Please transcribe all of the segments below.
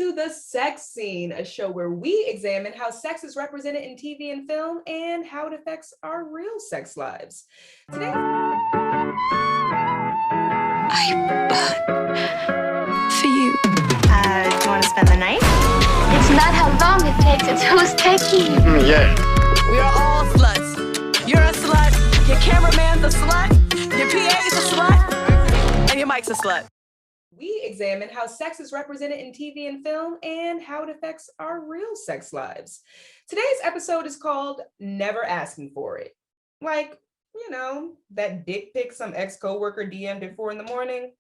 to The Sex Scene, a show where we examine how sex is represented in TV and film and how it affects our real sex lives. Today, I bought for you. Do you want to spend the night? It's not how long it takes, it's who's taking you. Yeah. We are all sluts. You're a slut, your cameraman's a slut, your PA's a slut, and your mic's a slut. we examine how sex is represented in TV and film and how it affects our real sex lives. Today's episode is called Never Asking For It. Like, you know, that dick pic some ex-coworker DM'd at 4 a.m,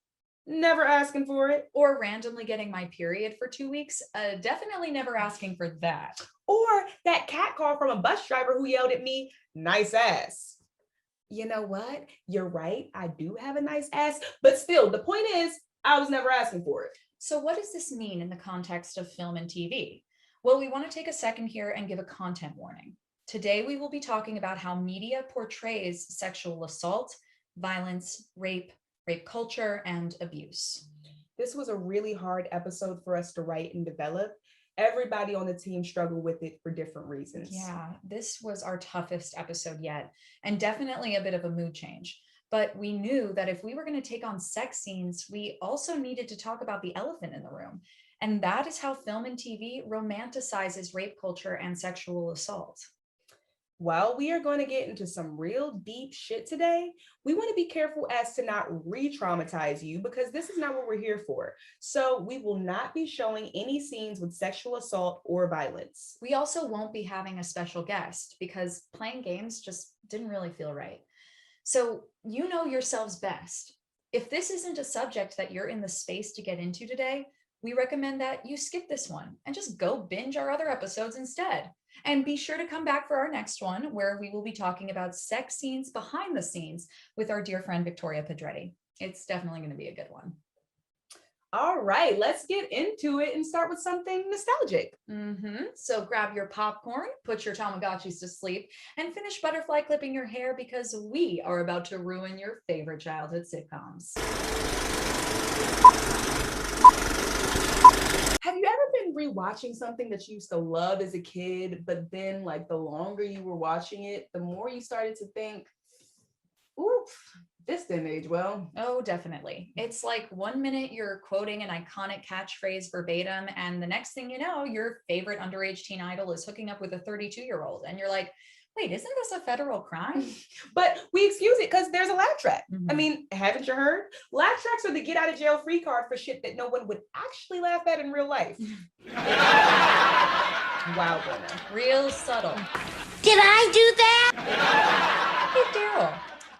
never asking for it. Or randomly getting my period for 2 weeks, definitely never asking for that. Or that cat call from a bus driver who yelled at me, nice ass. You know what? You're right. I do have a nice ass, but still, the point is, I was never asking for it. So what does this mean in the context of film and TV? Well, we want to take a second here and give a content warning. Today, we will be talking about how media portrays sexual assault, violence, rape culture, and abuse. This was a really hard episode for us to write and develop. Everybody on the team struggled with it for different reasons. Yeah, this was our toughest episode yet, and definitely a bit of a mood change. But we knew that if we were going to take on sex scenes, we also needed to talk about the elephant in the room. And that is how film and TV romanticizes rape culture and sexual assault. While we are going to get into some real deep shit today, we want to be careful as to not re-traumatize you because this is not what we're here for. So we will not be showing any scenes with sexual assault or violence. We also won't be having a special guest because playing games just didn't really feel right. So you know yourselves best. If this isn't a subject that you're in the space to get into today, we recommend that you skip this one and just go binge our other episodes instead. And be sure to come back for our next one, where we will be talking about sex scenes behind the scenes with our dear friend, Victoria Pedretti. It's definitely going to be a good one. All right, let's get into it and start with something nostalgic. So grab your popcorn, put your Tamagotchis to sleep, and finish butterfly clipping your hair because we are about to ruin your favorite childhood sitcoms. Have you ever been rewatching something that you used to love as a kid, but then like the longer you were watching it, the more you started to think, oof, this didn't age well? Oh, definitely. It's like 1 minute you're quoting an iconic catchphrase verbatim, and the next thing you know, your favorite underage teen idol is hooking up with a 32-year-old, and you're like, wait, isn't this a federal crime? But we excuse it because there's a laugh track. I mean, haven't you heard? Laugh tracks are the get out of jail free card for shit that no one would actually laugh at in real life. Wow, Brenna. Real subtle. Did I do that? Hey, Daryl,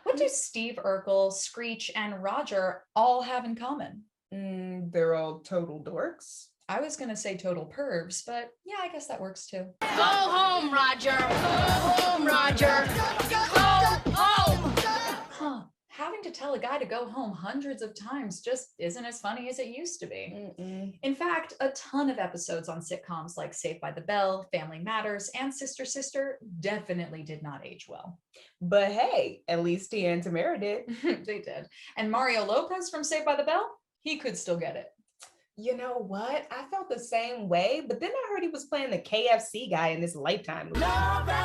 what do Steve Urkel, Screech, and Roger all have in common? They're all total dorks. I was going to say total pervs, but yeah, I guess that works too. Go home, Roger. Go home, Roger. Go home. Huh. Having to tell a guy to go home hundreds of times just isn't as funny as it used to be. In fact, a ton of episodes on sitcoms like Saved by the Bell, Family Matters, and Sister Sister definitely did not age well. But hey, at least Tia and Tamara did. They did. And Mario Lopez from Saved by the Bell, he could still get it. You know what? I felt the same way, but then I heard he was playing the KFC guy in this Lifetime movie. That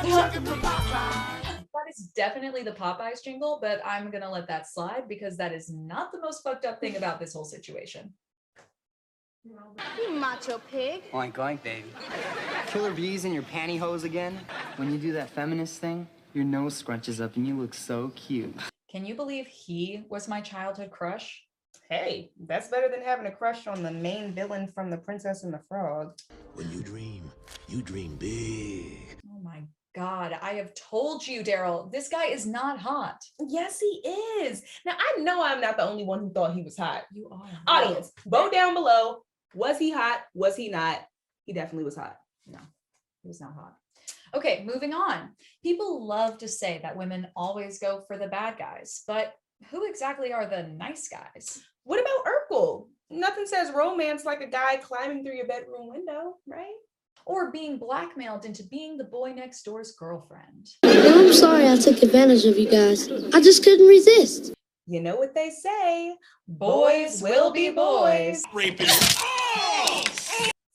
is definitely the Popeyes jingle, but I'm gonna let that slide because that is not the most fucked up thing about this whole situation. You macho pig. Oink oink, baby. Killer bees in your pantyhose again? When you do that feminist thing, your nose scrunches up and you look so cute. Can you believe he was my childhood crush? Hey, that's better than having a crush on the main villain from The Princess and the Frog. When you dream big. Oh my God, I have told you, Daryl, this guy is not hot. Yes, he is. Now, I know I'm not the only one who thought he was hot. You are. Audience, vote down below. Was he hot? Was he not? He definitely was hot. No, he was not hot. Okay, moving on. People love to say that women always go for the bad guys, but who exactly are the nice guys? What about Urkel? Nothing says romance like a guy climbing through your bedroom window, right? Or being blackmailed into being the boy next door's girlfriend. I'm sorry I took advantage of you guys. I just couldn't resist. You know what they say, boys will be boys. For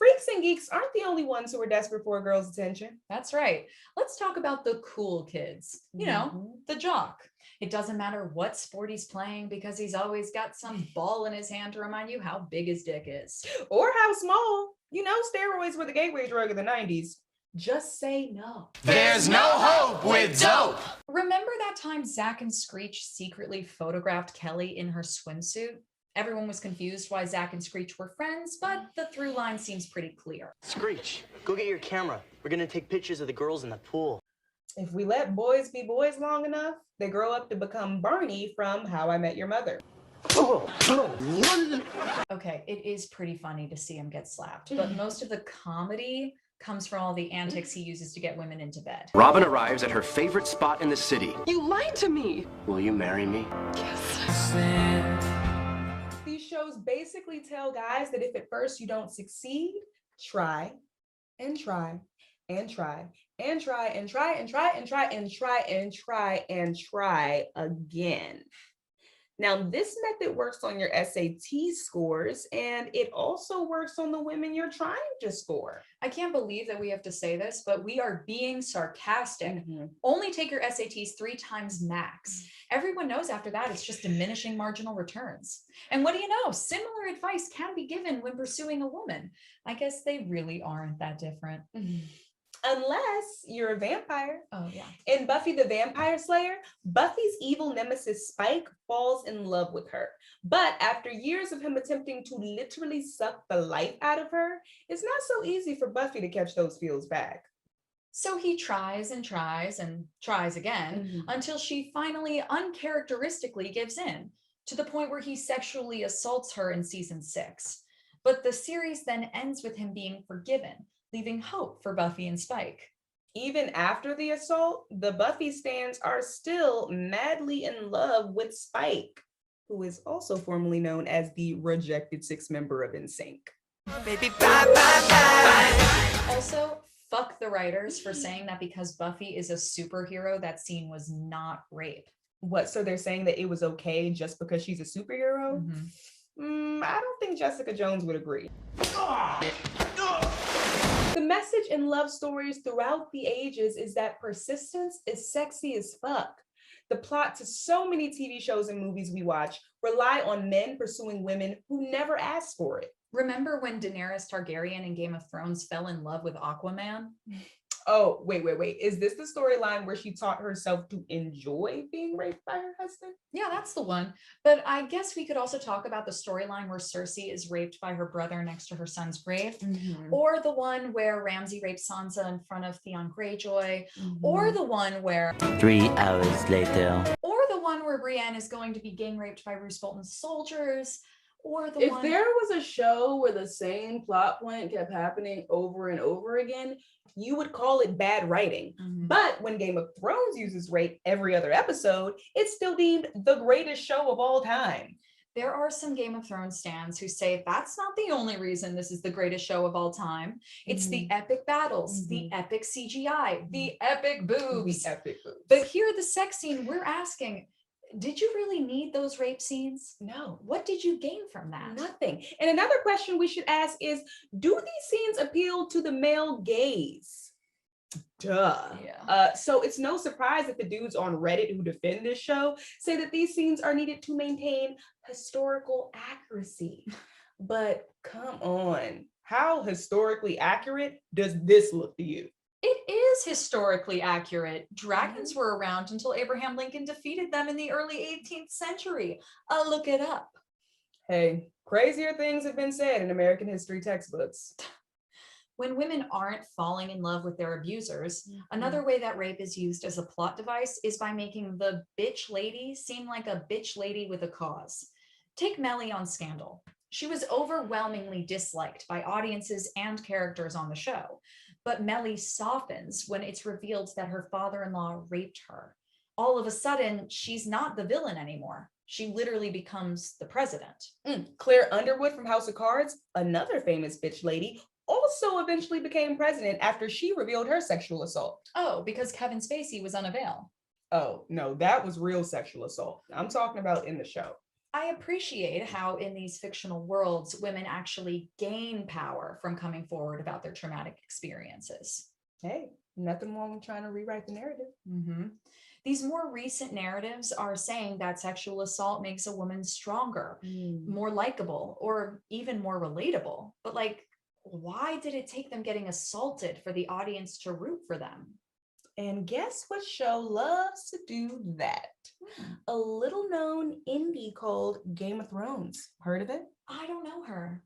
Freaks and geeks aren't the only ones who are desperate for a girl's attention. That's right. Let's talk about the cool kids. You know, the jock. It doesn't matter what sport he's playing because he's always got some ball in his hand to remind you how big his dick is. Or how small. You know, steroids were the gateway drug of the 90s. Just say no. There's no hope with dope. Remember that time Zach and Screech secretly photographed Kelly in her swimsuit? Everyone was confused why Zach and Screech were friends, but the through line seems pretty clear. Screech, go get your camera. We're gonna take pictures of the girls in the pool. If we let boys be boys long enough, they grow up to become Barney from How I Met Your Mother. Okay, it is pretty funny to see him get slapped, but most of the comedy comes from all the antics he uses to get women into bed. Robin arrives at her favorite spot in the city. You lied to me. Will you marry me? These shows basically tell guys that if at first you don't succeed, try and try and try and try and try and try and try and try and try and try again. Now, this method works on your SAT scores, and it also works on the women you're trying to score. I can't believe that we have to say this, but we are being sarcastic. Only take your SATs 3 times max. Everyone knows after that it's just diminishing marginal returns. And what do you know? Similar advice can be given when pursuing a woman. I guess they really aren't that different. Unless you're a vampire. Oh, yeah. In Buffy the Vampire Slayer, Buffy's evil nemesis Spike falls in love with her. But after years of him attempting to literally suck the life out of her, it's not so easy for Buffy to catch those feels back. So he tries and tries and tries again until she finally uncharacteristically gives in, to the point where he sexually assaults her in season 6. But the series then ends with him being forgiven, leaving hope for Buffy and Spike. Even after the assault, the Buffy stans are still madly in love with Spike, who is also formerly known as the rejected 6th member of NSYNC. Baby, bye, bye, bye. Also, fuck the writers for saying that because Buffy is a superhero, that scene was not rape. What, so they're saying that it was okay just because she's a superhero? I don't think Jessica Jones would agree. The message in love stories throughout the ages is that persistence is sexy as fuck. The plot to so many TV shows and movies we watch rely on men pursuing women who never asked for it. Remember when Daenerys Targaryen in Game of Thrones fell in love with Aquaman? Oh, wait. Is this the storyline where she taught herself to enjoy being raped by her husband? Yeah, that's the one. But I guess we could also talk about the storyline where Cersei is raped by her brother next to her son's grave, or the one where Ramsay rapes Sansa in front of Theon Greyjoy, or the one where 3 hours later, or the one where Brienne is going to be gang raped by Roose Bolton's soldiers, or the one... If there was a show where the same plot point kept happening over and over again, you would call it bad writing. But when Game of Thrones uses rape every other episode, it's still deemed the greatest show of all time. There are some Game of Thrones stans who say that's not the only reason this is the greatest show of all time. It's the epic battles, the epic CGI, the epic boobs. The epic boobs. But here, the sex scene, we're asking, did you really need those rape scenes? No. What did you gain from that? Nothing. And another question we should ask is, do these scenes appeal to the male gaze? Duh. Yeah. So it's no surprise that the dudes on Reddit who defend this show say that these scenes are needed to maintain historical accuracy. But come on, how historically accurate does this look to you? It is historically accurate. Dragons were around until Abraham Lincoln defeated them in the early 18th century. Look it up. Hey, crazier things have been said in American history textbooks. When women aren't falling in love with their abusers, another way that rape is used as a plot device is by making the bitch lady seem like a bitch lady with a cause. Take Mellie on Scandal. She was overwhelmingly disliked by audiences and characters on the show, but Mellie softens when it's revealed that her father-in-law raped her. All of a sudden, she's not the villain anymore. She literally becomes the president. Claire Underwood from House of Cards, another famous bitch lady, also eventually became president after she revealed her sexual assault. Oh, because Kevin Spacey was unavailable. Oh, no, that was real sexual assault. I'm talking about in the show. I appreciate how in these fictional worlds, women actually gain power from coming forward about their traumatic experiences. Hey, nothing wrong with trying to rewrite the narrative. These more recent narratives are saying that sexual assault makes a woman stronger, more likable, or even more relatable. But like, why did it take them getting assaulted for the audience to root for them? And guess what show loves to do that? A little known indie called Game of Thrones. Heard of it? I don't know her.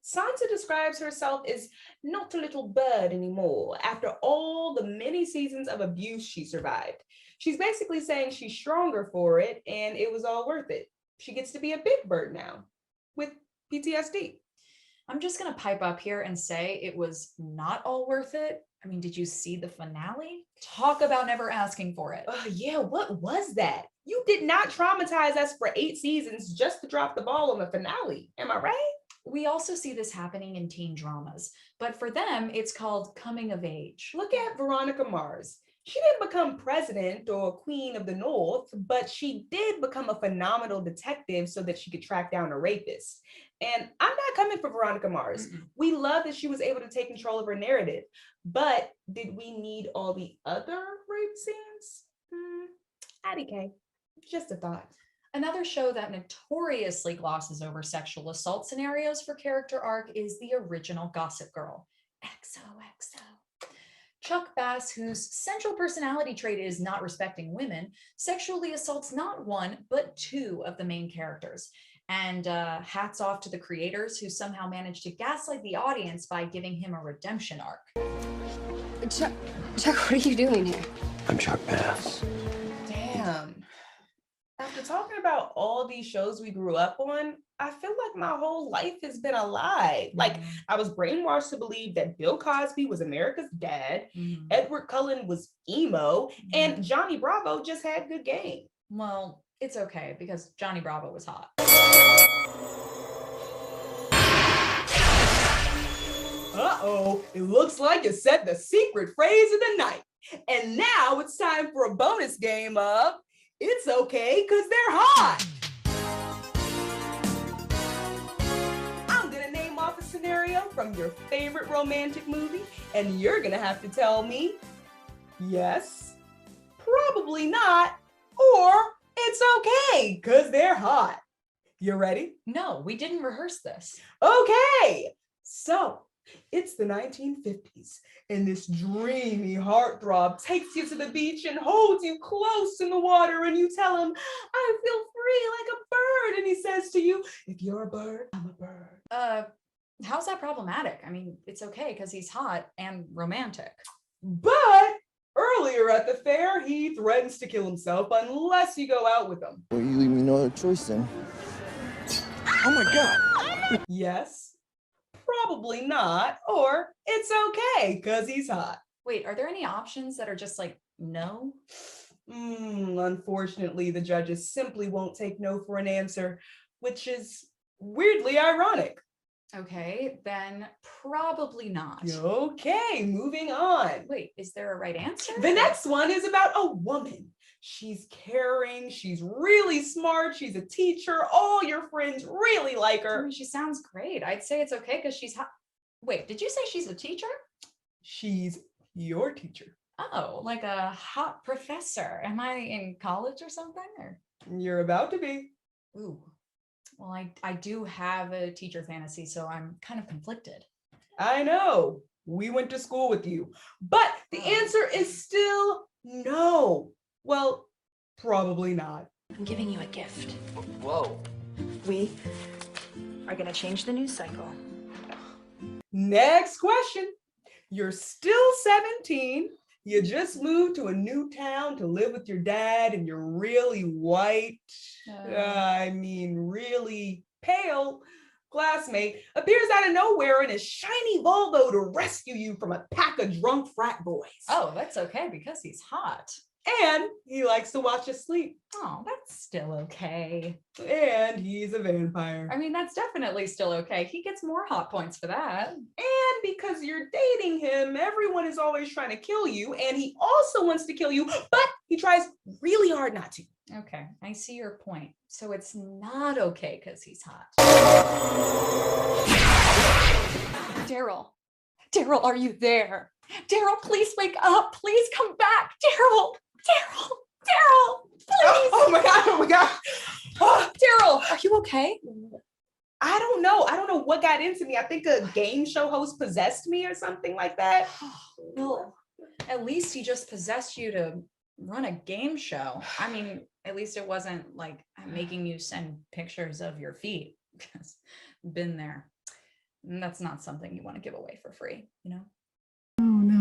Sansa describes herself as not a little bird anymore after all the many seasons of abuse she survived. She's basically saying she's stronger for it and it was all worth it. She gets to be a big bird now with PTSD. I'm just going to pipe up here and say it was not all worth it. I mean, did you see the finale? Talk about never asking for it. Yeah, what was that? You did not traumatize us for 8 seasons just to drop the ball on the finale. Am I right? We also see this happening in teen dramas, but for them, it's called coming of age. Look at Veronica Mars. She didn't become president or queen of the North, but she did become a phenomenal detective so that she could track down a rapist. And I'm not coming for Veronica Mars. We love that she was able to take control of her narrative, but did we need all the other rape scenes? IDK, just a thought. Another show that notoriously glosses over sexual assault scenarios for character arc is the original Gossip Girl, XOXO. Chuck Bass, whose central personality trait is not respecting women, sexually assaults not one, but 2 of the main characters. And hats off to the creators who somehow managed to gaslight the audience by giving him a redemption arc. Chuck, what are you doing here? I'm Chuck Bass. Damn. After talking about all these shows we grew up on, I feel like my whole life has been a lie. Like, I was brainwashed to believe that Bill Cosby was America's dad, Edward Cullen was emo, and Johnny Bravo just had good game. Well, it's okay because Johnny Bravo was hot. Uh-oh, it looks like you said the secret phrase of the night. And now it's time for a bonus game of It's Okay Because They're Hot. I'm gonna name off a scenario from your favorite romantic movie, and you're gonna have to tell me yes, probably not, or it's okay because they're hot. You ready? No, we didn't rehearse this. Okay, so it's the 1950s, and this dreamy heartthrob takes you to the beach and holds you close in the water, and you tell him, I feel free like a bird, and he says to you, if you're a bird, I'm a bird. How's that problematic? I mean, it's okay because he's hot and romantic. But earlier at the fair, he threatens to kill himself unless you go out with him. Well, you leave me no other choice then. Oh my God. Yes, probably not, or it's okay because he's hot. Wait, are there any options that are just like no? Unfortunately, the judges simply won't take no for an answer, which is weirdly ironic. Okay, then probably not. Okay, moving on. Wait, is there a right answer? The next one is about a woman. She's caring, she's really smart, she's a teacher, all your friends really like her. She sounds great. I'd say it's okay because she's hot. Wait, did you say she's a teacher? She's your teacher. Oh, like a hot professor. Am I in college or something? Or? You're about to be. Ooh. Well, I do have a teacher fantasy, so I'm kind of conflicted. I know. We went to school with you. But the answer is still no. Well, probably not. I'm giving you a gift. Whoa. We are going to change the news cycle. Next question. You're still 17. You just moved to a new town to live with your dad, and your really white, really pale classmate appears out of nowhere in a shiny Volvo to rescue you from a pack of drunk frat boys. Oh, that's okay because he's hot. And he likes to watch us sleep. Oh, that's still okay. And he's a vampire. I mean, that's definitely still okay. He gets more hot points for that. And because you're dating him, everyone is always trying to kill you. And he also wants to kill you, but he tries really hard not to. Okay, I see your point. So it's not okay because he's hot. Daryl, are you there? Daryl, please wake up. Please come back. Daryl, please. Oh my God. Oh, Daryl, are you okay? I don't know what got into me. I think a game show host possessed me or something like that. Well, at least he just possessed you to run a game show. I mean, at least it wasn't like making you send pictures of your feet, because been there. And that's not something you want to give away for free, you know? No.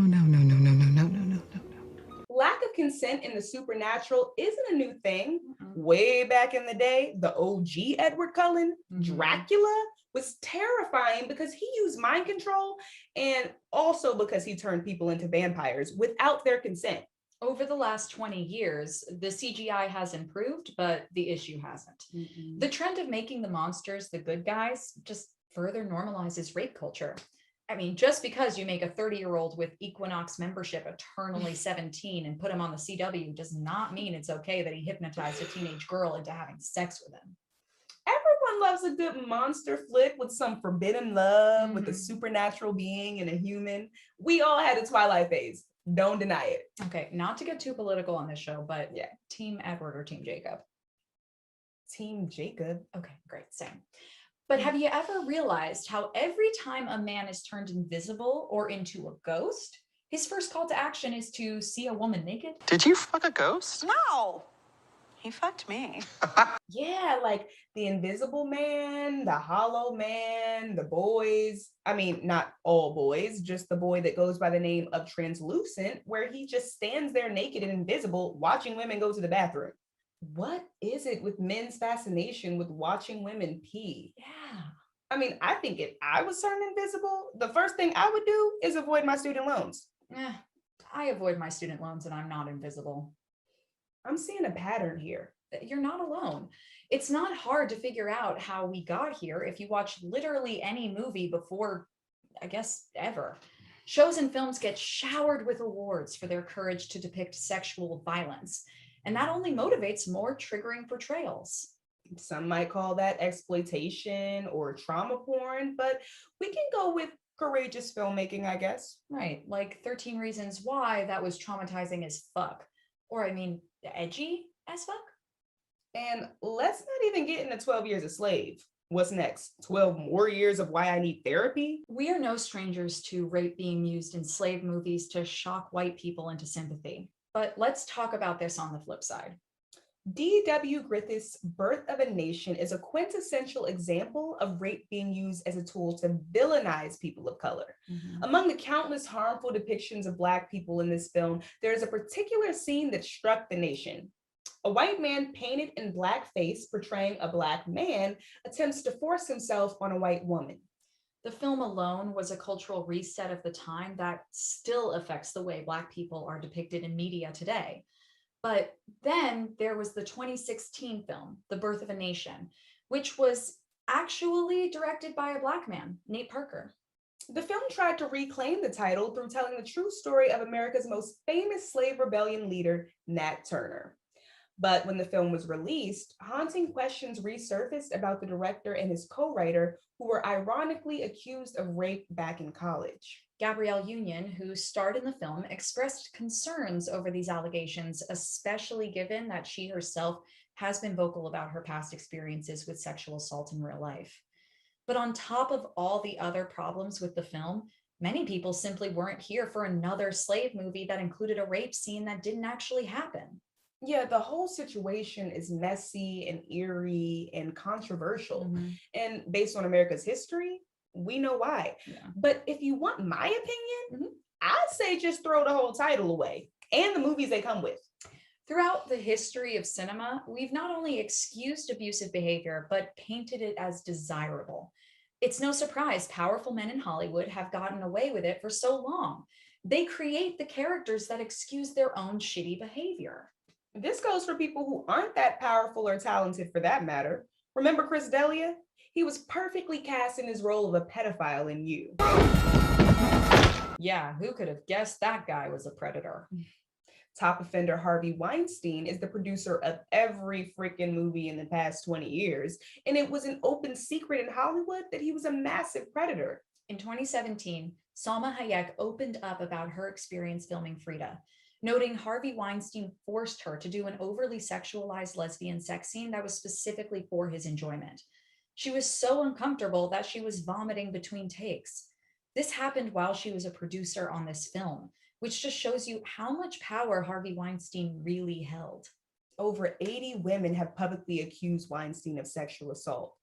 Lack of consent in the supernatural isn't a new thing. Way back in the day, the OG Edward Cullen, Dracula, was terrifying because he used mind control and also because he turned people into vampires without their consent. Over the last 20 years, the CGI has improved, but the issue hasn't. The trend of making the monsters the good guys just further normalizes rape culture. I mean, just because you make a 30-year-old with Equinox membership eternally 17 and put him on the CW does not mean it's okay that he hypnotized a teenage girl into having sex with him. Everyone loves a good monster flick with some forbidden love with a supernatural being and a human. We all had a Twilight phase. Don't deny it. Okay, not to get too political on this show, but yeah, Team Edward or Team Jacob? Team Jacob. Okay, great, same. But have you ever realized how every time a man is turned invisible or into a ghost, his first call to action is to see a woman naked? Did you fuck a ghost? No, he fucked me. Yeah, like the Invisible Man, the Hollow Man, the boys. I mean, not all boys, just the boy that goes by the name of Translucent, where he just stands there naked and invisible watching women go to the bathroom. What is it with men's fascination with watching women pee? Yeah. I mean, I think if I was turned invisible, the first thing I would do is avoid my student loans. I avoid my student loans and I'm not invisible. I'm seeing a pattern here. You're not alone. It's not hard to figure out how we got here if you watch literally any movie before, I guess, ever. Shows and films get showered with awards for their courage to depict sexual violence. And that only motivates more triggering portrayals. Some might call that exploitation or trauma porn, but we can go with courageous filmmaking, I guess. Right, like 13 Reasons Why that was traumatizing as fuck. Or I mean, edgy as fuck. And let's not even get into 12 Years a Slave. What's next? 12 more years of Why I Need Therapy? We are no strangers to rape being used in slave movies to shock white people into sympathy. But let's talk about this on the flip side. D.W. Griffith's Birth of a Nation is a quintessential example of rape being used as a tool to villainize people of color. Among the countless harmful depictions of Black people in this film, there is a particular scene that struck the nation. A white man painted in blackface portraying a Black man attempts to force himself on a white woman. The film alone was a cultural reset of the time that still affects the way Black people are depicted in media today. But then there was the 2016 film, The Birth of a Nation, which was actually directed by a Black man, Nate Parker. The film tried to reclaim the title through telling the true story of America's most famous slave rebellion leader, Nat Turner. But when the film was released, haunting questions resurfaced about the director and his co-writer, who were ironically accused of rape back in college. Gabrielle Union, who starred in the film, expressed concerns over these allegations, especially given that she herself has been vocal about her past experiences with sexual assault in real life. But on top of all the other problems with the film, many people simply weren't here for another slave movie that included a rape scene that didn't actually happen. Yeah, the whole situation is messy and eerie and controversial. And based on America's history, we know why. But if you want my opinion, I'd say just throw the whole title away and the movies they come with. Throughout the history of cinema, we've not only excused abusive behavior, but painted it as desirable. It's no surprise powerful men in Hollywood have gotten away with it for so long. They create the characters that excuse their own shitty behavior. This goes for people who aren't that powerful or talented for that matter. Remember Chris D'Elia? He was perfectly cast in his role of a pedophile in You. Yeah, who could have guessed that guy was a predator? Top offender Harvey Weinstein is the producer of every freaking movie in the past 20 years, and it was an open secret in Hollywood that he was a massive predator. In 2017, Salma Hayek opened up about her experience filming Frida, noting Harvey Weinstein forced her to do an overly sexualized lesbian sex scene that was specifically for his enjoyment. She was so uncomfortable that she was vomiting between takes. This happened while she was a producer on this film, which just shows you how much power Harvey Weinstein really held. Over 80 women have publicly accused Weinstein of sexual assault,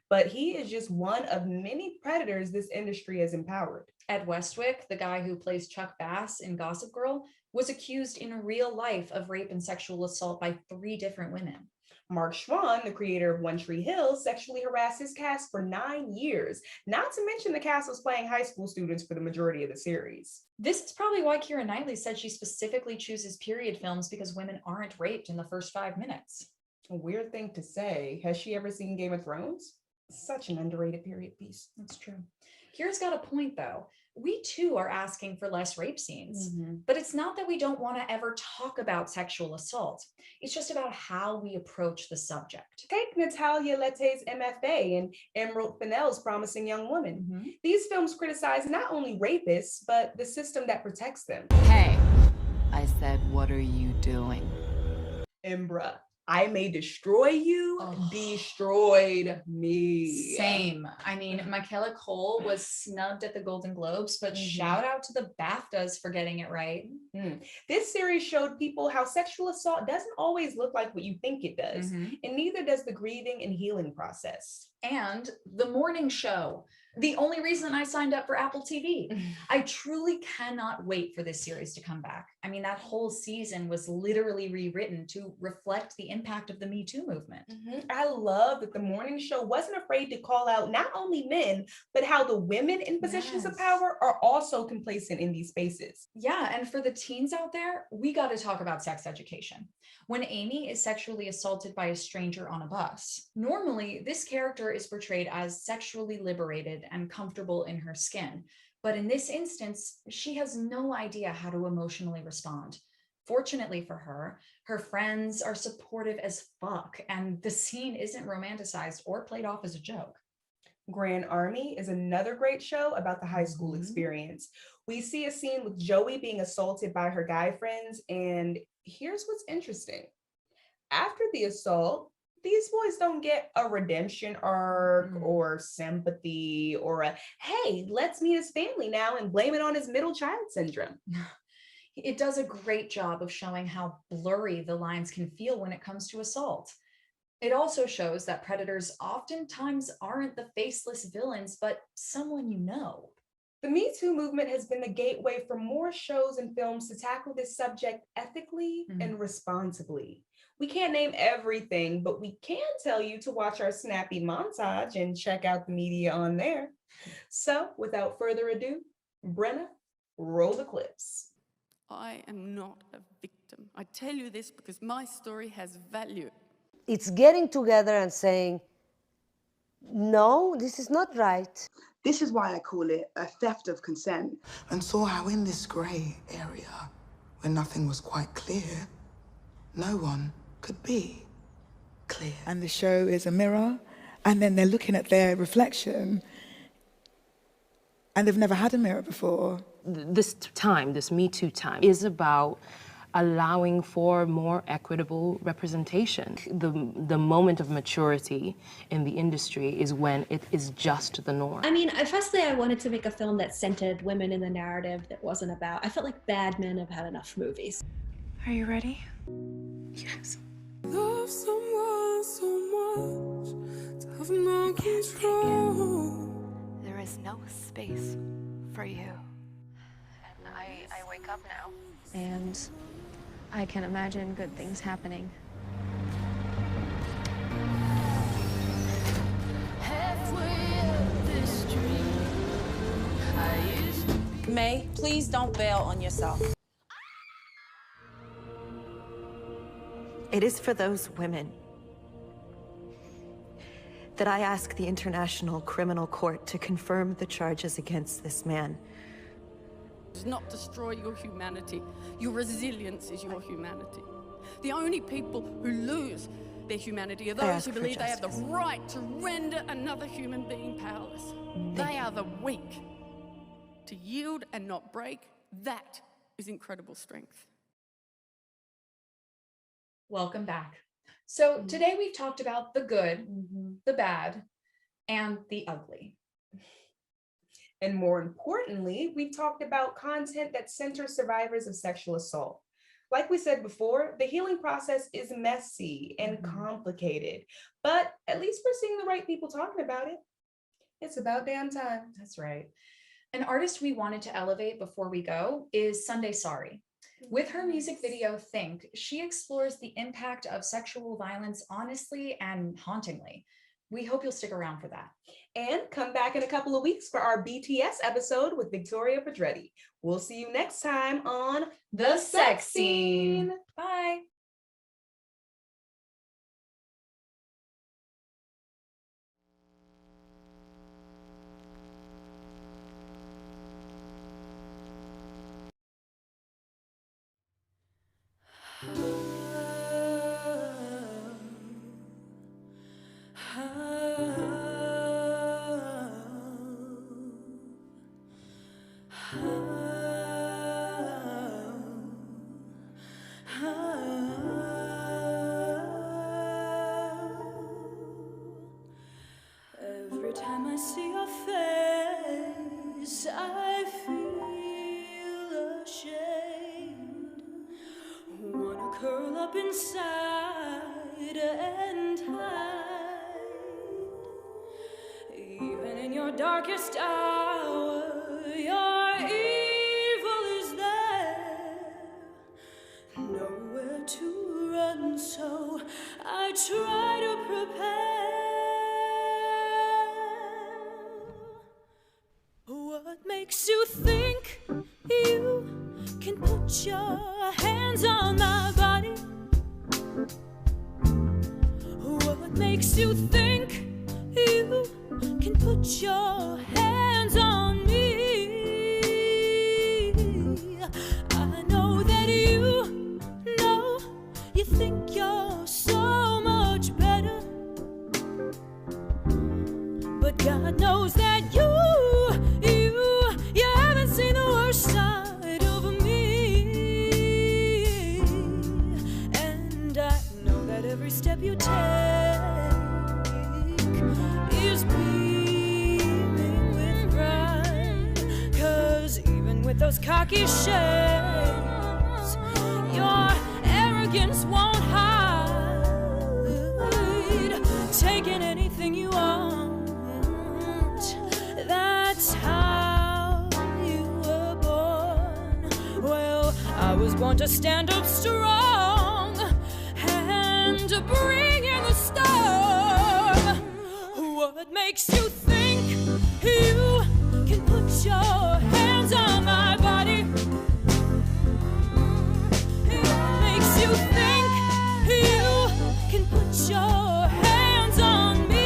but he is just one of many predators this industry has empowered. Ed Westwick, the guy who plays Chuck Bass in Gossip Girl, was accused in real life of rape and sexual assault by 3 different women. Mark Schwann, the creator of One Tree Hill, sexually harassed his cast for 9 years, not to mention the cast was playing high school students for the majority of the series. This is probably why Keira Knightley said she specifically chooses period films because women aren't raped in the first 5 minutes. A weird thing to say. Has she ever seen Game of Thrones? Such an underrated period piece. That's true. Keira's got a point though. We too are asking for less rape scenes, but it's not that we don't want to ever talk about sexual assault. It's just about how we approach the subject. Take Natalia Lette's MFA and Emerald Fennell's Promising Young Woman. These films criticize not only rapists, but the system that protects them. Hey, I said, what are you doing? Embra, I may destroy you, destroyed me. Same. I mean, Michaela Cole was snubbed at the Golden Globes, but shout out to the BAFTAs for getting it right. This series showed people how sexual assault doesn't always look like what you think it does, and neither does the grieving and healing process. And The Morning Show, the only reason I signed up for Apple TV. I truly cannot wait for this series to come back. I mean, that whole season was literally rewritten to reflect the impact of the MeToo movement. I love that The Morning Show wasn't afraid to call out not only men, but how the women in positions of power are also complacent in these spaces. Yeah, and for the teens out there, we got to talk about sex education. When Amy is sexually assaulted by a stranger on a bus, normally this character is portrayed as sexually liberated and comfortable in her skin. But in this instance, she has no idea how to emotionally respond. Fortunately for her, her friends are supportive as fuck, and the scene isn't romanticized or played off as a joke. Grand Army is another great show about the high school experience. We see a scene with Joey being assaulted by her guy friends, and here's what's interesting. After the assault, these boys don't get a redemption arc or sympathy or a, hey, let's meet his family now and blame it on his middle child syndrome. It does a great job of showing how blurry the lines can feel when it comes to assault. It also shows that predators oftentimes aren't the faceless villains, but someone you know. The Me Too movement has been the gateway for more shows and films to tackle this subject ethically and responsibly. We can't name everything, but we can tell you to watch our snappy montage and check out the media on there. So without further ado, Brenna, roll the clips. I am not a victim. I tell you this because my story has value. It's getting together and saying, no, this is not right. This is why I call it a theft of consent. And saw how in this grey area, where nothing was quite clear, no one could be clear. And the show is a mirror, and then they're looking at their reflection, and they've never had a mirror before. This time, this Me Too time, is about allowing for more equitable representation. The moment of maturity in the industry is when it is just the norm. I mean, firstly, I wanted to make a film that centered women in the narrative that wasn't about, I felt like bad men have had enough movies. Are you ready? Yes. Love someone so much to have no control. There is no space for you. And I wake up now. And I can imagine good things happening. May, please don't bail on yourself. It is for those women that I ask the International Criminal Court to confirm the charges against this man does not destroy your humanity. Your resilience is your humanity. The only people who lose their humanity are those who believe they have the right to render another human being powerless. They are the weak. To yield and not break, that is incredible strength. Welcome back. So today we've talked about the good, the bad, and the ugly. And more importantly, we've talked about content that centers survivors of sexual assault. Like we said before, the healing process is messy and complicated, but at least we're seeing the right people talking about it. It's about damn time. That's right. An artist we wanted to elevate before we go is Sunday Sorry. With her music video, Think, she explores the impact of sexual violence honestly and hauntingly. We hope you'll stick around for that. And come back in a couple of weeks for our BTS episode with Victoria Pedretti. We'll see you next time on The Sex Scene. Bye. Every time I see your face, I feel ashamed. Wanna curl up inside and hide. Even in your darkest hour, your evil is there. Nowhere to run, so I try to prepare. What makes you think you can put your hands on my body? What makes you think you can put your hands on me? I know that you know you think you're so much better, but God knows that you haven't seen the worst side of me. And I know that every step you take is beaming with pride. 'Cause even with those cocky shades, your arrogance won't hide. Taking anything you want, that's how you were born. Well, I was born to stand up strong and to bring in the storm. What makes you think you can put your hands on my body? What makes you think you can put your hands on me?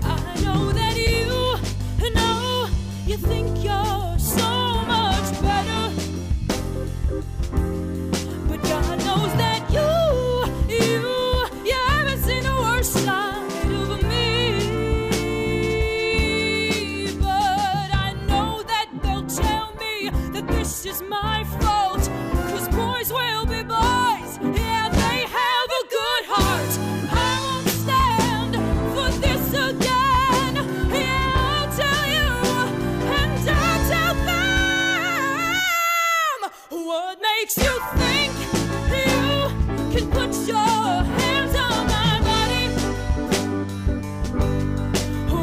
I know that you know you think you're so much better, but God knows that you haven't seen the worst side of me. But I know that they'll tell me that this is my fault, 'cause boys will be boys, yeah, they have a good heart. I won't stand for this again, yeah, I'll tell you and I'll tell them. What makes you think you can put your hands on my body?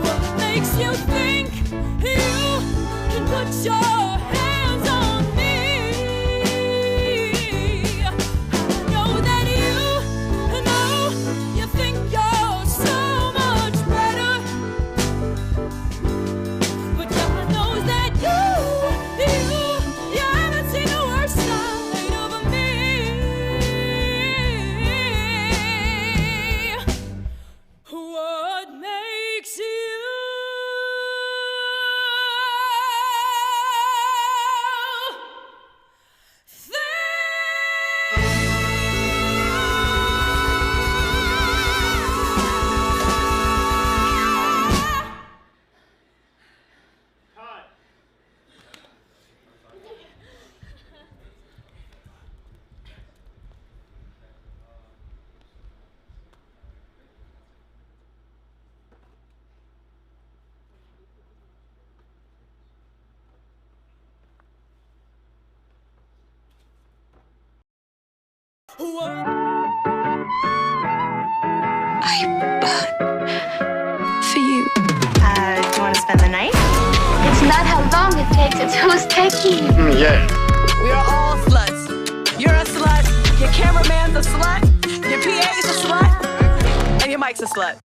What makes you think you can put your hands on me? I know that you know you think you're so much better, but God knows that you haven't seen the worst side of me. What makes you I bought for you. Do you want to spend the night? It's not how long it takes, it's who's taking you. Yeah. We are all sluts. You're a slut. Your cameraman's a slut. Your PA's a slut. And your mic's a slut.